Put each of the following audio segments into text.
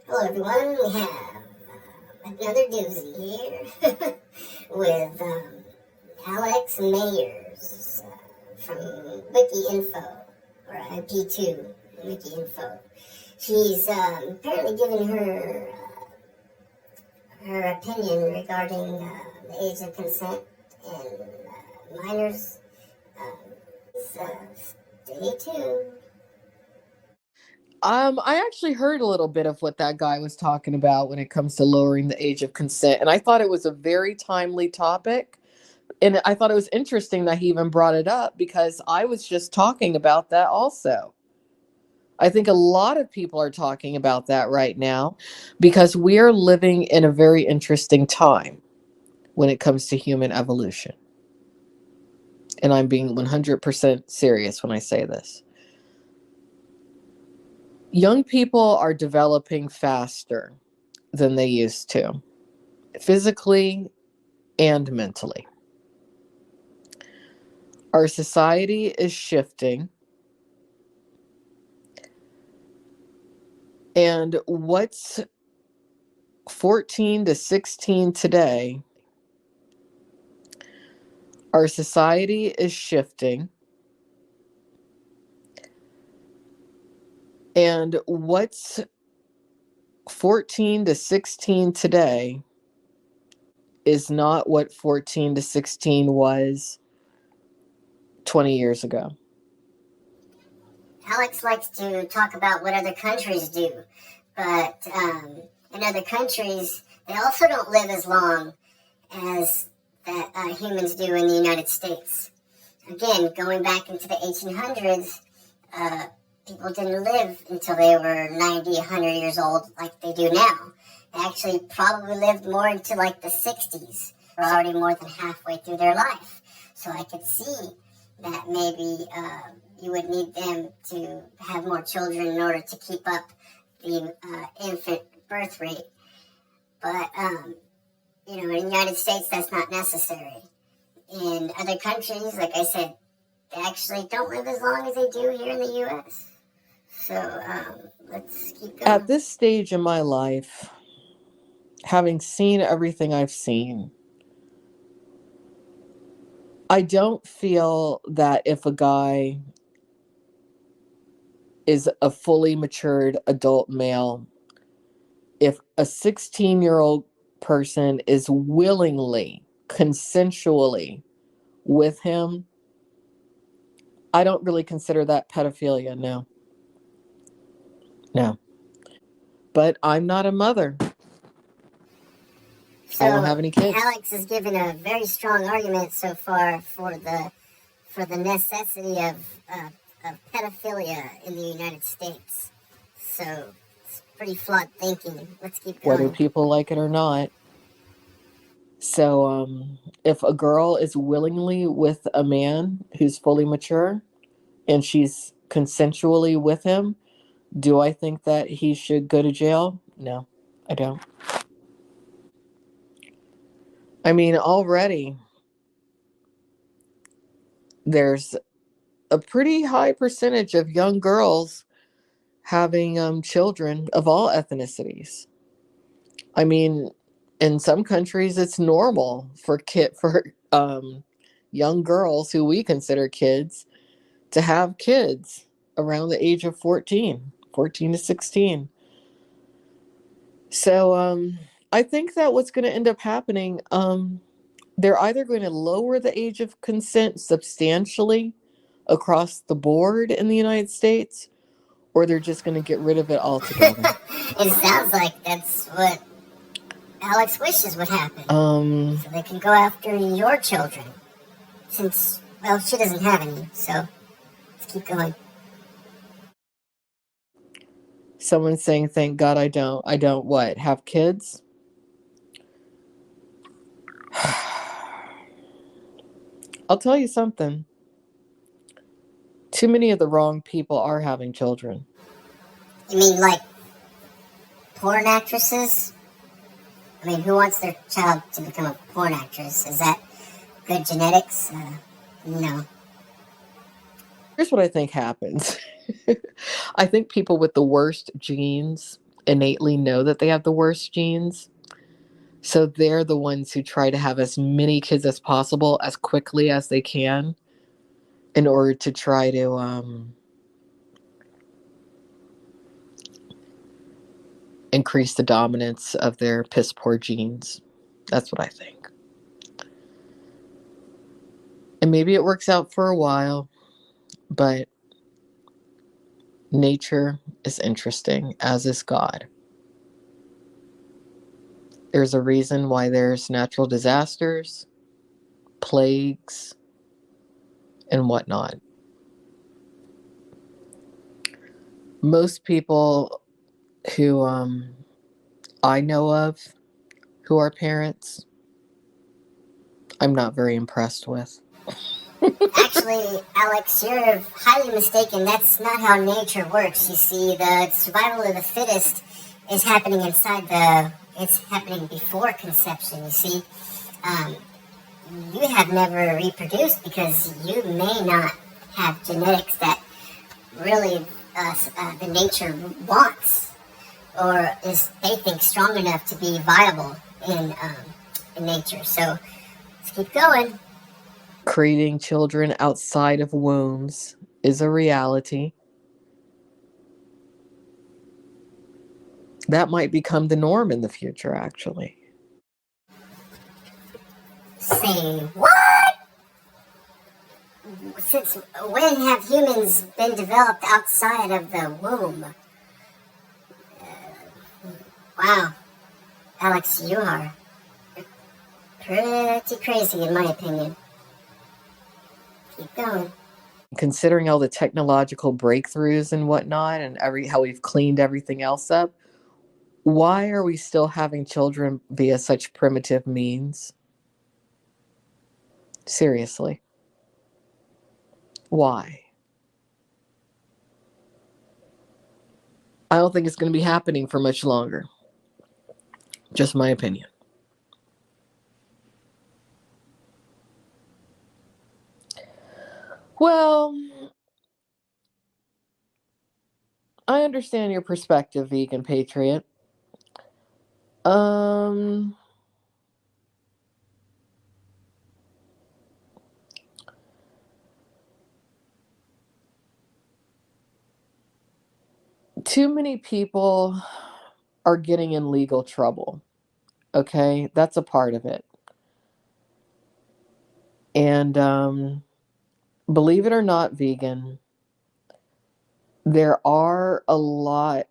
Hello, everyone. We have another doozy here with Alex Mayers from WikiInfo, or IP2 WikiInfo. She's apparently given her opinion regarding the age of consent and minors. Stay tuned. I actually heard a little bit of what that guy was talking about when it comes to lowering the age of consent, and I thought it was a very timely topic. And I thought it was interesting that he even brought it up because I was just talking about that also. I think a lot of people are talking about that right now because we are living in a very interesting time when it comes to human evolution. And I'm being 100% serious when I say this. Young people are developing faster than they used to, physically and mentally. Our society is shifting. And what's 14 to 16 today, our society is shifting. And what's 14 to 16 today is not what 14 to 16 was 20 years ago. Alex likes to talk about what other countries do, but in other countries, they also don't live as long as humans do in the United States. Again, going back into the 1800s, people didn't live until they were 90, 100 years old like they do now. They actually probably lived more into like the 60s. They're already more than halfway through their life. So I could see that maybe you would need them to have more children in order to keep up the infant birth rate. But, in the United States, that's not necessary. In other countries, like I said, they actually don't live as long as they do here in the U.S. So let's keep going. At this stage in my life, having seen everything I've seen, I don't feel that if a guy is a fully matured adult male, if a 16-year-old person is willingly, consensually with him, I don't really consider that pedophilia, no. No. But I'm not a mother. So I don't have any kids. Alex has given a very strong argument so far for the necessity of pedophilia in the United States. So it's pretty flawed thinking. Let's keep going. Whether people like it or not. So if a girl is willingly with a man who's fully mature and she's consensually with him, do I think that he should go to jail? No, I don't. I mean, already there's a pretty high percentage of young girls having children of all ethnicities. I mean, in some countries it's normal for young girls who we consider kids to have kids around the age of 14 to 16. So I think that what's going to end up happening, they're either going to lower the age of consent substantially across the board in the United States, or they're just going to get rid of it altogether. It sounds like that's what Alex wishes would happen. So they can go after your children. Since, well, she doesn't have any, so let's keep going. Someone's saying, thank God I don't. I don't what? Have kids? I'll tell you something. Too many of the wrong people are having children. You mean like porn actresses? I mean, who wants their child to become a porn actress? Is that good genetics? No. Here's what I think happens. I think people with the worst genes innately know that they have the worst genes. So they're the ones who try to have as many kids as possible as quickly as they can in order to try to increase the dominance of their piss poor genes. That's what I think. And maybe it works out for a while, but nature is interesting, as is God. There's a reason why there's natural disasters, plagues, and whatnot. Most people who I know of who are parents, I'm not very impressed with. Actually, Alex, you're highly mistaken. That's not how nature works. You see, the survival of the fittest is happening it's happening before conception, you see. You have never reproduced because you may not have genetics that really the nature wants or is, they think, strong enough to be viable in nature. So let's keep going. Creating children outside of wombs is a reality. That might become the norm in the future, actually. Say what? Since when have humans been developed outside of the womb? Wow. Alex, you are pretty crazy in my opinion. Keep going. Considering all the technological breakthroughs and whatnot and how we've cleaned everything else up, why are we still having children via such primitive means? Seriously. Why? I don't think it's going to be happening for much longer. Just my opinion. Well, I understand your perspective, vegan patriot. Too many people are getting in legal trouble. Okay, that's a part of it. And believe it or not, vegan, there are a lot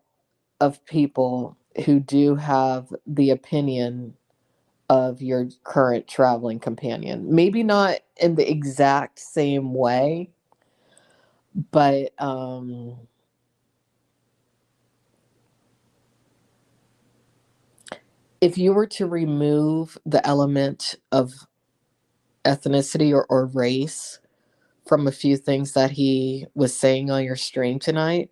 of people who do have the opinion of your current traveling companion. Maybe not in the exact same way, but if you were to remove the element of ethnicity or race from a few things that he was saying on your stream tonight,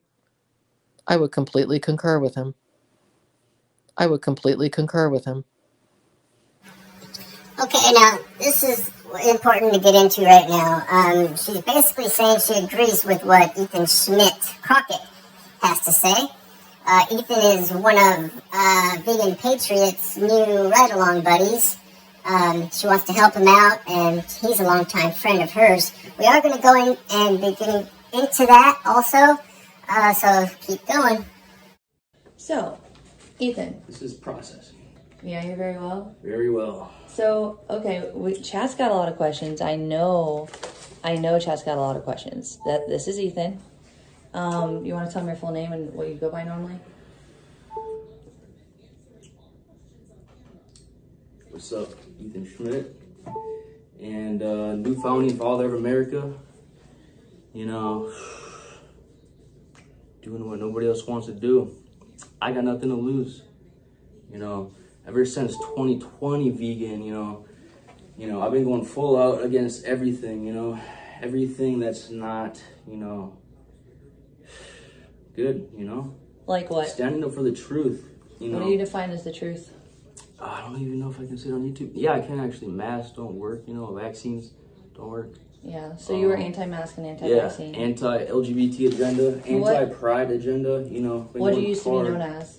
I would completely concur with him. Okay, now this is important to get into right now. She's basically saying she agrees with what Ethan Schmidt Crockett has to say. Ethan is one of Vegan Patriot's new ride-along buddies. She wants to help him out, and he's a longtime friend of hers. We are going to go in and be getting into that also, so keep going. So, Ethan. This is processing. Yeah, you're very well? Very well. So, okay, Chad's got a lot of questions. I know Chad's got a lot of questions. This is Ethan. You want to tell me your full name and what you go by normally? What's up? Ethan Schmidt. And new founding father of America. You know, doing what nobody else wants to do. I got nothing to lose. You know, ever since 2020 vegan, you know, I've been going full out against everything, you know, everything that's not, you know, good, you know. Like what? Standing up for the truth, you know. What do you define as the truth? I don't even know if I can say it on YouTube. Yeah, I can actually. Masks don't work, you know, vaccines don't work. Yeah, so you were anti-mask and anti-vaccine. Yeah, anti-LGBT agenda, anti-pride agenda, you know. What do you used to be known as?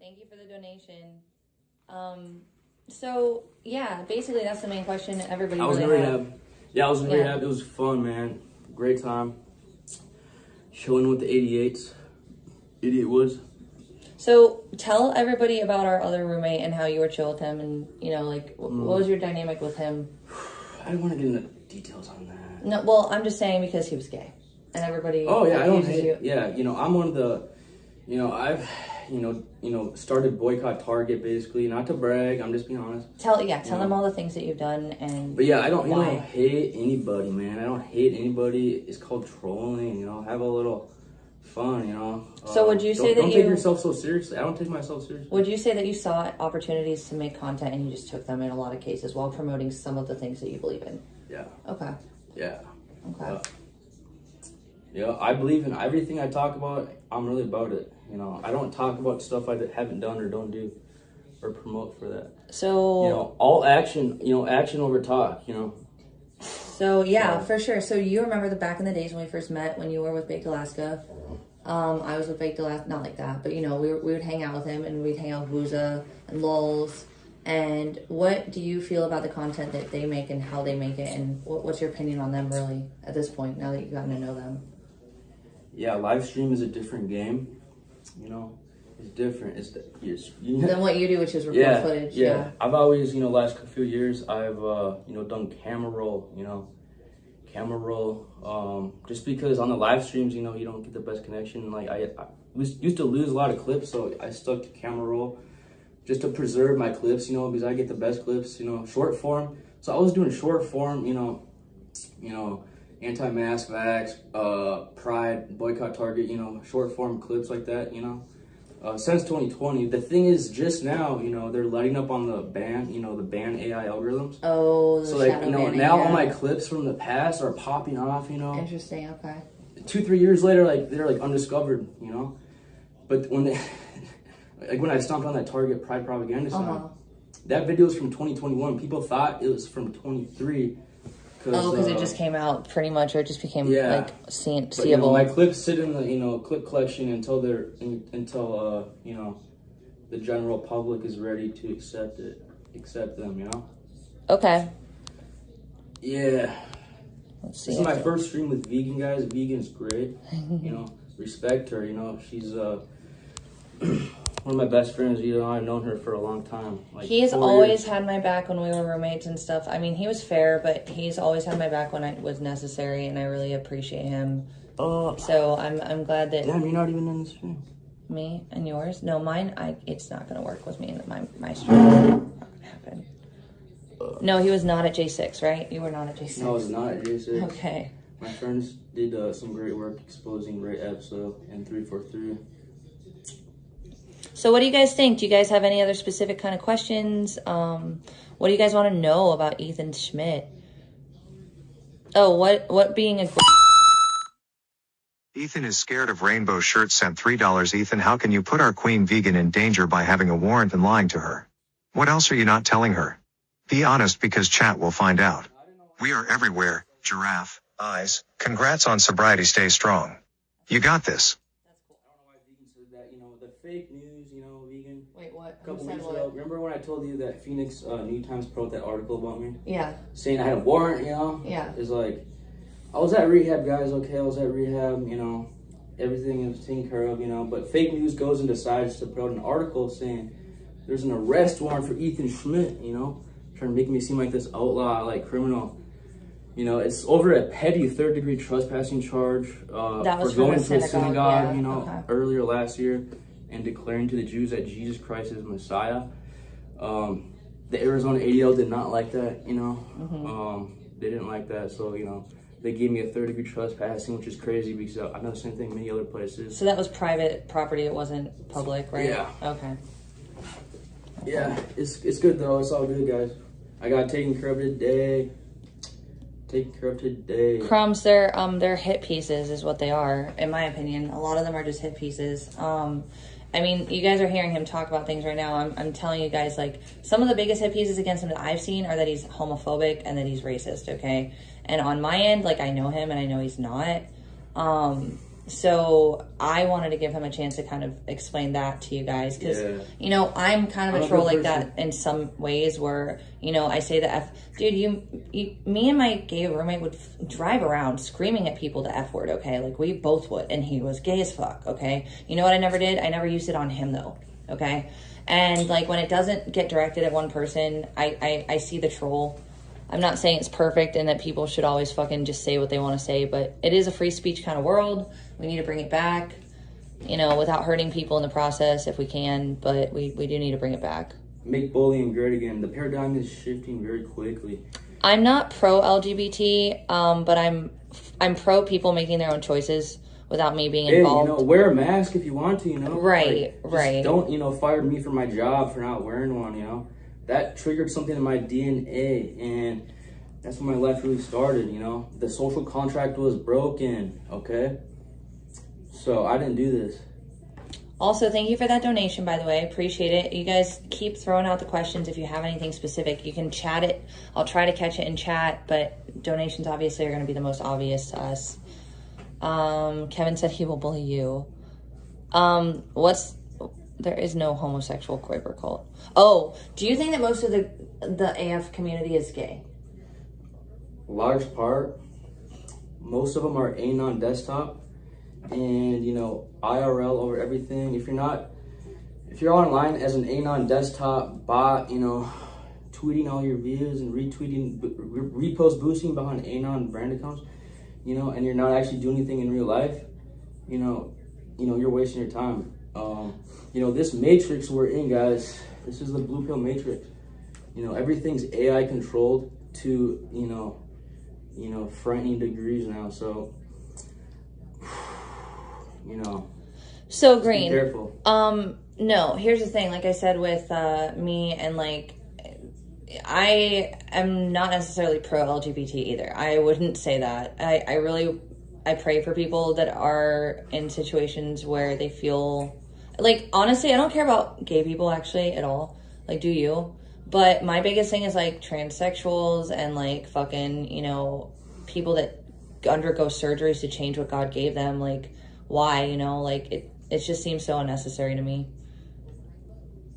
Thank you for the donation. So yeah, basically that's the main question everybody. I was in really rehab. Yeah, I was in rehab. It was fun, man. Great time. Chilling with the 88s. Idiot Woods. So tell everybody about our other roommate and how you were chill with him, and like what was your dynamic with him? I don't want to get into details on that. No, well, I'm just saying because he was gay, and everybody. Oh yeah, I don't accuses hate. Yeah, I'm one of the. I've started boycott Target basically. Not to brag, I'm just being honest. Tell them all the things that you've done and. But yeah, I don't hate anybody, man. I don't hate anybody. It's called trolling. Have a little fun. So would you say that don't take yourself so seriously? I don't take myself seriously. Would you say that you saw opportunities to make content and you just took them in a lot of cases while promoting some of the things that you believe in? Yeah. Okay. Yeah. Okay. Yeah, I believe in everything I talk about. I'm really about it. I don't talk about stuff I haven't done or don't do or promote for that. So all action, action over talk, So yeah, for sure. So you remember the back in the days when we first met, when you were with Baked Alaska. I was with Baked Alaska, not like that, but we would hang out with him and we'd hang out with Wooza and Lulz. And what do you feel about the content that they make and how they make it, and what's your opinion on them really at this point now that you've gotten to know them? Yeah, live stream is a different game. It's different. Than what you do, which is record footage. Yeah. I've always, last few years, I've, done camera camera roll, just because on the live streams, you know, you don't get the best connection. Like I used to lose a lot of clips, so I stuck to camera roll just to preserve my clips, you know, because I get the best clips, you know, short form. So I was doing short form, you know, anti-mask, vax, pride, boycott, Target, you know, short form clips like that, you know. Since 2020, the thing is, just now, you know, they're letting up on the ban, you know, the ban AI algorithms. Oh, so like, you know, now all my clips from the past are popping off, you know. Interesting. Okay. 2-3 years later, like they're like undiscovered, you know. But when they, like when I stomped on that Target Pride propaganda sign, that video is from 2021. People thought it was from 23. Because it just came out pretty much, or it just became like seeable. But, you know, my clips sit in the, you know, clip collection until you know, the general public is ready to accept them, you know. Okay. Yeah. Let's see. This is my first stream with vegan guys. Vegan's great. You know, respect her. You know, she's one of my best friends. You know, I've known her for a long time. Like he's always had my back when we were roommates and stuff. I mean, he was fair, but he's always had my back when it was necessary, and I really appreciate him. So I'm glad that. Damn, you're not even in the stream. Me and yours? No, mine. It's not gonna work with me in my stream. Not gonna happen. No, he was not at J6, right? You were not at J6. No, I was not at J6. Okay. My friends did some great work exposing Ray Epso and 343. So what do you guys think? Do you guys have any other specific kind of questions? What do you guys want to know about Ethan Schmidt? Oh, what being a... Ethan is scared of rainbow shirts. Sent $3. Ethan, how can you put our queen vegan in danger by having a warrant and lying to her? What else are you not telling her? Be honest, because chat will find out. We are everywhere. Giraffe, eyes. Congrats on sobriety. Stay strong. You got this. That's cool. I don't know why vegan said that. You know, the fake news, you know, vegan. Wait, what? A couple weeks ago. Remember when I told you that Phoenix New Times wrote that article about me? Yeah. Saying I had a warrant, you know? Yeah. It's like, I was at rehab, guys, okay? I was at rehab, you know. Everything was taken care of, you know. But fake news goes and decides to put out an article saying there's an arrest warrant for Ethan Schmidt, you know? Trying to make me seem like this outlaw, like criminal. You know, it's over a petty third-degree trespassing charge for going to a synagogue, you know, earlier last year and declaring to the Jews that Jesus Christ is Messiah. The Arizona ADL did not like that, you know. They didn't like that, so, you know, they gave me a third-degree trespassing, which is crazy because I've done the same thing many other places. So that was private property, it wasn't public, right? Yeah. Okay. Yeah, it's good, though. It's all good, guys. I got taken care of today. Crumbs, they're hit pieces is what they are, in my opinion. A lot of them are just hit pieces. I mean, you guys are hearing him talk about things right now. I'm telling you guys, like, some of the biggest hit pieces against him that I've seen are that he's homophobic and that he's racist, okay? And on my end, like, I know him and I know he's not. So I wanted to give him a chance to kind of explain that to you guys. Because, you know, I'm kind of a troll like that in some ways where, you know, I say the F. Dude, me and my gay roommate would drive around screaming at people the F word, okay? Like, we both would. And he was gay as fuck, okay? You know what I never did? I never used it on him, though, okay? And, like, when it doesn't get directed at one person, I see the troll. I'm not saying it's perfect and that people should always fucking just say what they want to say, but it is a free speech kind of world. We need to bring it back, you know, without hurting people in the process if we can, but we do need to bring it back. Make bullying great again. The paradigm is shifting very quickly. I'm not pro LGBT, but I'm pro people making their own choices without me being involved. You know, wear a mask if you want to, you know. Right, like, right. Don't, you know, fire me for my job for not wearing one, you know. That triggered something in my DNA, and that's when my life really started, you know. The social contract was broken, okay? So I didn't do this. Also, thank you for that donation, by the way. Appreciate it. You guys keep throwing out the questions. If you have anything specific, you can chat it. I'll try to catch it in chat, but donations obviously are going to be the most obvious to us. Kevin said he will bully you. There is no homosexual Quaker cult. Oh, do you think that most of the AF community is gay? Large part. Most of them are anon desktop, and you know, IRL over everything. If you're online as an anon desktop bot, you know, tweeting all your videos and retweeting, repost boosting behind Anon brand accounts, you know, and you're not actually doing anything in real life, you know, you're wasting your time. You know, this matrix we're in, guys, this is the blue pill matrix. You know, everything's AI controlled to, you know, frightening degrees now. So, you know. So Green. Be careful. No, here's the thing. Like I said with me, and like, I am not necessarily pro LGBT either. I wouldn't say that. I pray for people that are in situations where they feel like, honestly, I don't care about gay people actually at all. Like, do you? But my biggest thing is like transsexuals and like fucking, you know, people that undergo surgeries to change what God gave them. Like, why, you know, like it just seems so unnecessary to me.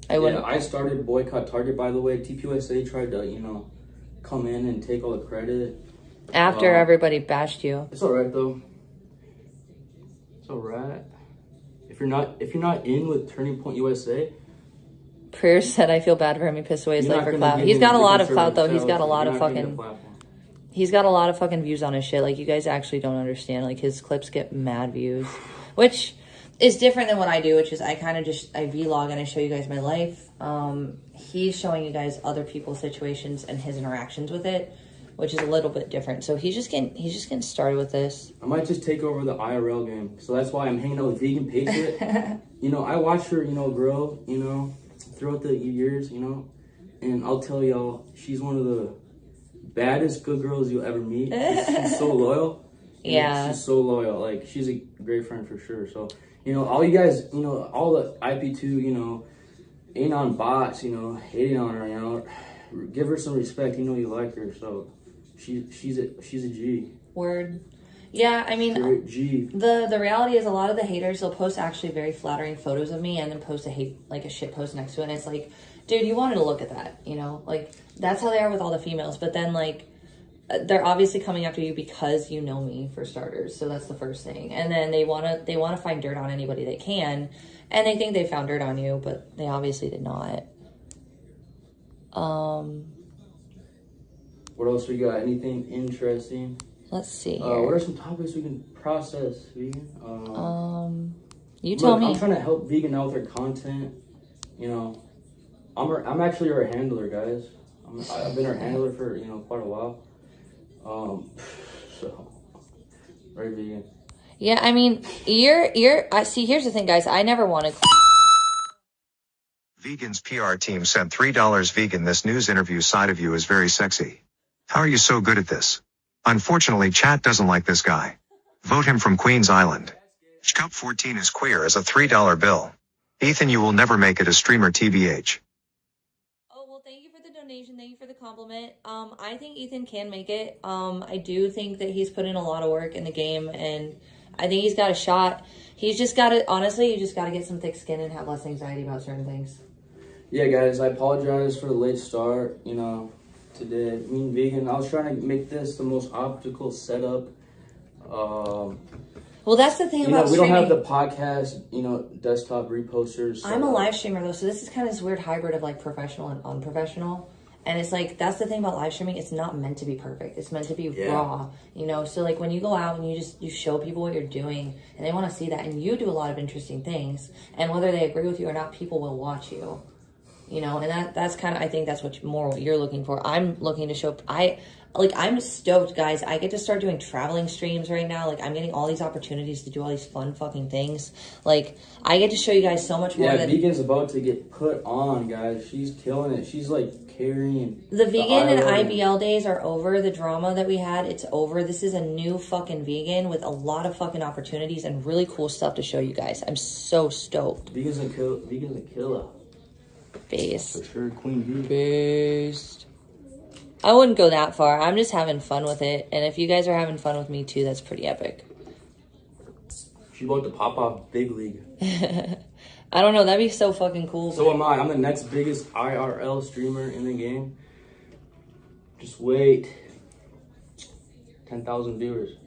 I started boycott Target, by the way. TPUSA tried to, you know, come in and take all the credit. After everybody bashed you. It's all right though. It's all right. If you're not in with Turning Point USA. Prayer said, I feel bad for him. He pissed away his life for clout. He's got a lot of clout though. He's got a lot of fucking. He's got a lot of fucking views on his shit. Like, you guys actually don't understand. Like, his clips get mad views, which is different than what I do, which is I kind of just, I vlog and I show you guys my life. He's showing you guys other people's situations and his interactions with it, which is a little bit different. So he's just getting started with this. I might just take over the IRL game. So that's why I'm hanging out with Vegan Patriot. You know, I watched her, you know, grow, you know, throughout the years, you know, and I'll tell y'all, she's one of the baddest good girls you'll ever meet. She's so loyal. Yeah. She's so loyal. Like, she's a great friend for sure. So, you know, all you guys, you know, all the IP2, you know, Anon bots, you know, hating on her, you know, give her some respect. You know you like her. So she's a G. Word. Yeah, I mean, G. The reality is a lot of the haters, they'll post actually very flattering photos of me and then post a shit post next to it. And it's like, dude, you wanted to look at that, you know? Like, that's how they are with all the females. But then, like, they're obviously coming after you because you know me, for starters. So that's the first thing. And then they want to find dirt on anybody they can. And they think they found dirt on you, but they obviously did not. What else we got? Anything interesting? Let's see here. What are some topics we can process, Vegan? You tell me. I'm trying to help Vegan out with their content. You know, I'm actually her handler, guys. I've been her handler for, you know, quite a while. So, right, Vegan. Yeah, I mean, I see, here's the thing, guys. I never wanted. Vegan's PR team sent $3. Vegan, this news interview side of you is very sexy. How are you so good at this? Unfortunately, chat doesn't like this guy. Vote him from Queens Island. Scoop 14 is queer as a $3 bill. Ethan, you will never make it a streamer, TBH. Oh, well, thank you for the donation. Thank you for the compliment. I think Ethan can make it. I do think that he's put in a lot of work in the game, and I think he's got a shot. He's just got to, honestly, you just got to get some thick skin and have less anxiety about certain things. Yeah, guys, I apologize for the late start, you know, today. Me and Vegan, I was trying to make this the most optical setup. Well, that's the thing about we streaming. don't have the podcast, you know, desktop reposters. So. I'm a live streamer, though, so this is kind of this weird hybrid of, like, professional and unprofessional. And it's like, that's the thing about live streaming. It's not meant to be perfect. It's meant to be raw, you know? So, like, when you go out and you show people what you're doing, and they want to see that, and you do a lot of interesting things, and whether they agree with you or not, people will watch you, you know? And that's kind of, I think that's what you're looking for. I'm looking to show, I'm stoked, guys. I get to start doing traveling streams right now. Like, I'm getting all these opportunities to do all these fun fucking things. Like, I get to show you guys so much more. Yeah, Vegan's about to get put on, guys. She's killing it. She's, like, carrying. The Vegan and IBL days are over. The drama that we had, it's over. This is a new fucking Vegan with a lot of fucking opportunities and really cool stuff to show you guys. I'm so stoked. Vegan's a killer. Based. For sure, Queen V. Based. I wouldn't go that far. I'm just having fun with it. And if you guys are having fun with me too, that's pretty epic. She's about to pop off big league. I don't know. That'd be so fucking cool. So am I. I'm the next biggest IRL streamer in the game. Just wait. 10,000 viewers.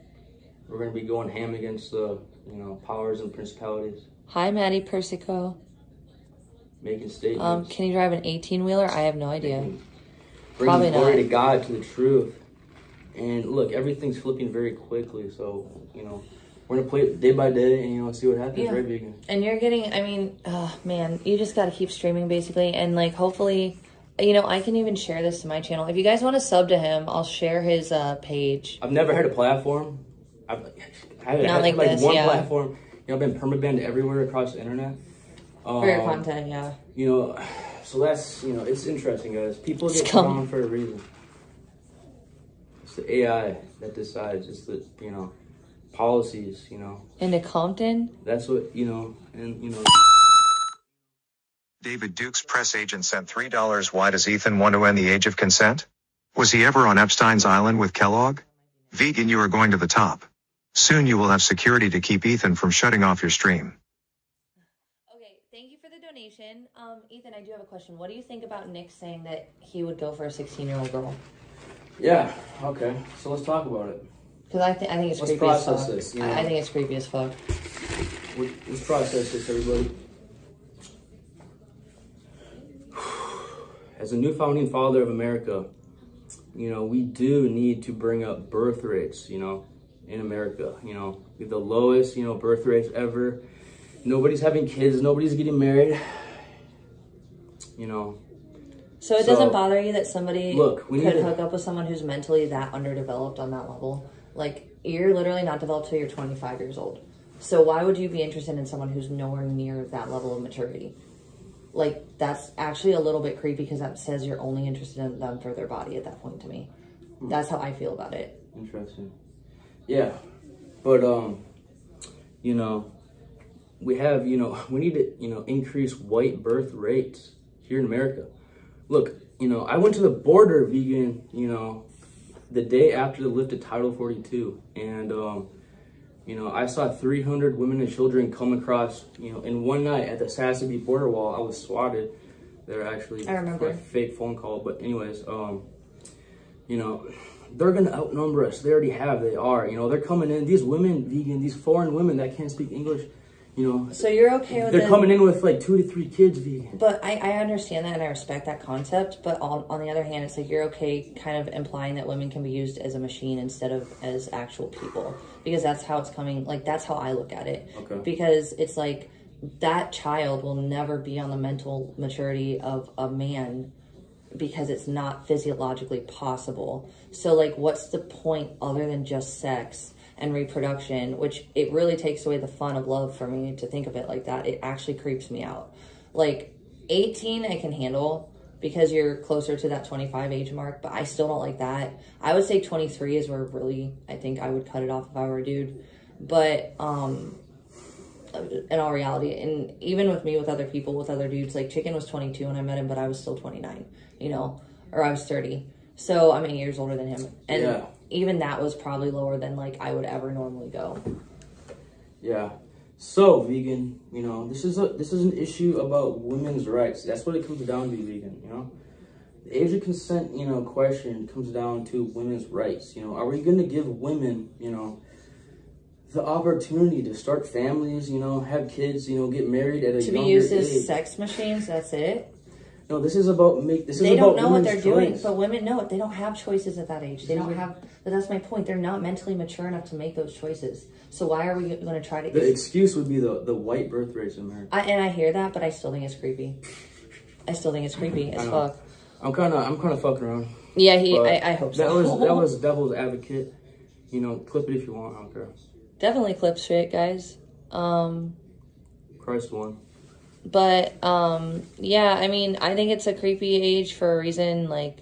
We're going to be going ham against the, you know, powers and principalities. Hi, Maddie Persico. Making statements. Can you drive an 18-wheeler? I have no idea. Probably bringing glory not. to God, to the truth. And look, everything's flipping very quickly. So, we're going to play it day by day and, see what happens, right, Vegan? And you're getting, I mean, oh, man, you just got to keep streaming, basically. And, like, hopefully, I can even share this to my channel. If you guys want to sub to him, I'll share his page. I've never had a platform. I haven't Not had like like this, one yeah. platform. I've been permabanned everywhere across the internet. For your content, yeah. So that's, it's interesting, guys. People get Scum. on for a reason. It's the AI that decides. It's the, policies, Into Compton? That's what, and, David Duke's press agent sent $3. Why does Ethan want to end the age of consent? Was he ever on Epstein's Island with Kellogg? Vegan, you are going to the top. Soon you will have security to keep Ethan from shutting off your stream. Okay, thank you for the donation. Ethan, I do have a question. What do you think about Nick saying that he would go for a 16-year-old girl? Yeah, okay. So let's talk about it. Because I think it's Let's creepy as fuck. process this, I think it's creepy as fuck. Let's process this, everybody. As a new founding father of America, we do need to bring up birth rates, in America. We have the lowest, birth rates ever. Nobody's having kids. Nobody's getting married. So it doesn't bother you that somebody could hook up with someone who's mentally that underdeveloped on that level? Like, you're literally not developed till you're 25 years old. So why would you be interested in someone who's nowhere near that level of maturity? Like, that's actually a little bit creepy because that says you're only interested in them for their body at that point to me. That's how I feel about it. Interesting. Yeah. But, we have, we need to, increase white birth rates here in America. Look, I went to the border, Vegan, the day after the lifted Title 42. And, I saw 300 women and children come across, in one night at the Sassabee border wall. I was swatted. They're actually I remember. a fake phone call. But anyways, they're going to outnumber us. They already have. They are. They're coming in. These women, Vegan, these foreign women that can't speak English, So you're okay with they're coming in with like 2 to 3 kids, Vegan. But I understand that and I respect that concept. But on the other hand, it's like you're okay kind of implying that women can be used as a machine instead of as actual people. Because that's how it's coming. Like, that's how I look at it. Okay. Because it's like that child will never be on the mental maturity of a man because it's not physiologically possible. So, like, what's the point other than just sex and reproduction, which it really takes away the fun of love for me to think of it like that. It actually creeps me out. Like, 18 I can handle because you're closer to that 25 age mark, but I still don't like that. I would say 23 is where really I think I would cut it off if I were a dude. But in all reality, and even with me, with other people, with other dudes, like Chicken was 22 when I met him, but I was still 29, or I was 30. So I'm 8 years older than him. And even that was probably lower than like I would ever normally go. Yeah. So, Vegan, this is an issue about women's rights. That's what it comes down to, Vegan, The age of consent, question comes down to women's rights. Are we going to give women, the opportunity to start families, have kids, get married at a younger age? To be used as sex machines, that's it? No, this is about They don't know what they're choice. doing, but women know it. They don't have choices at that age. They don't have. But that's my point. They're not mentally mature enough to make those choices. So why are we going to try to? The excuse would be the white birth rates in America. I hear that, but I still think it's creepy. I still think it's creepy as fuck. I'm kind of fucking around. Yeah, I hope so. That was devil's advocate. Clip it if you want. I don't care. Definitely clip shit, guys. Christ won. But, yeah, I mean, I think it's a creepy age for a reason, like,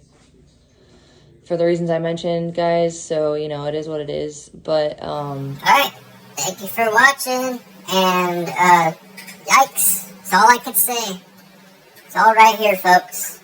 for the reasons I mentioned, guys. So, it is what it is. But, Alright, thank you for watching, and, yikes, that's all I could say. It's all right here, folks.